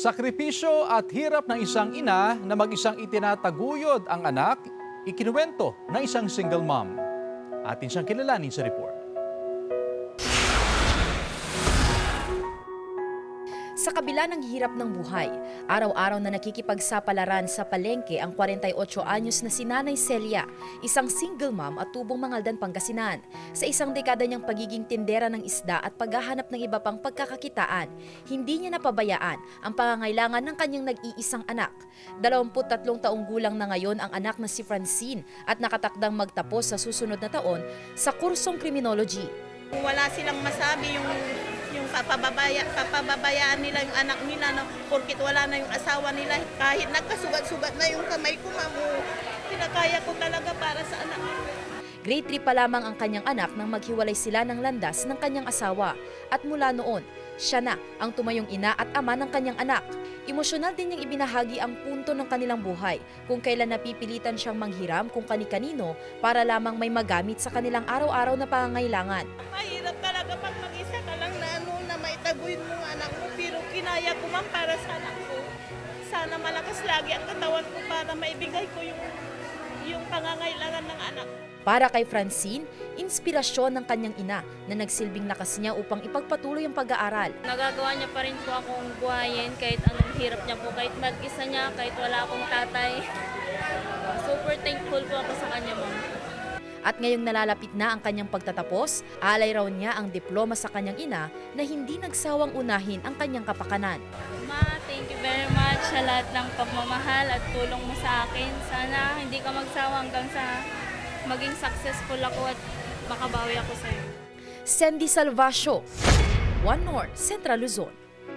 Sakripisyo at hirap ng isang ina na mag-isang itinataguyod ang anak, ikinuwento ng isang single mom. Atin siyang kilalanin sa report. Sa kabila ng hirap ng buhay, araw-araw na nakikipagsapalaran sa palengke ang 48 anyos na si Nanay Celia, isang single mom at tubong Mangaldan, Pangasinan. Sa isang dekada niyang pagiging tindera ng isda at paghahanap ng iba pang pagkakakitaan, hindi niya napabayaan ang pangangailangan ng kanyang nag-iisang anak. 23 taong gulang na ngayon ang anak na si Francine at nakatakdang magtapos sa susunod na taon sa kursong criminology. Wala silang masabi yung papababayaan nila yung anak nila, no? Porkit wala na yung asawa nila. Kahit nagkasugat-sugat na yung kamay ko, mamu, pinakaya ko talaga para sa anak. Grade 3 pa lamang ang kanyang anak nang maghiwalay sila ng landas ng kanyang asawa. At mula noon, siya na ang tumayong ina at ama ng kanyang anak. Emosyonal din niyang ibinahagi ang punto ng kanilang buhay kung kailan napipilitan siyang manghiram kung kani-kanino para lamang may magamit sa kanilang araw-araw na pangangailangan. Mahirap talaga pag mag-isa ka lang na maitaguin mo ang anak mo, pero kinaya ko man para sa anak ko. Sana malakas lagi ang katawan ko para maibigay ko yung pangangailangan ng anak. Para kay Francine, inspirasyon ng kanyang ina na nagsilbing lakas niya upang ipagpatuloy ang pag-aaral. Nagagawa niya pa rin po akong buhayin kahit anong hirap niya po, kahit mag-isa niya, kahit wala akong tatay. Super thankful po ako sa kanya, ma'am. At ngayong nalalapit na ang kanyang pagtatapos, alay raw niya ang diploma sa kanyang ina na hindi nagsawang unahin ang kanyang kapakanan. Ma, thank you very much sa lahat ng pagmamahal at tulong mo sa akin. Sana hindi ka magsawa hanggang sa maging successful ako at makabawi ako sa'yo. Sandy Salvacio, One North, Central Luzon.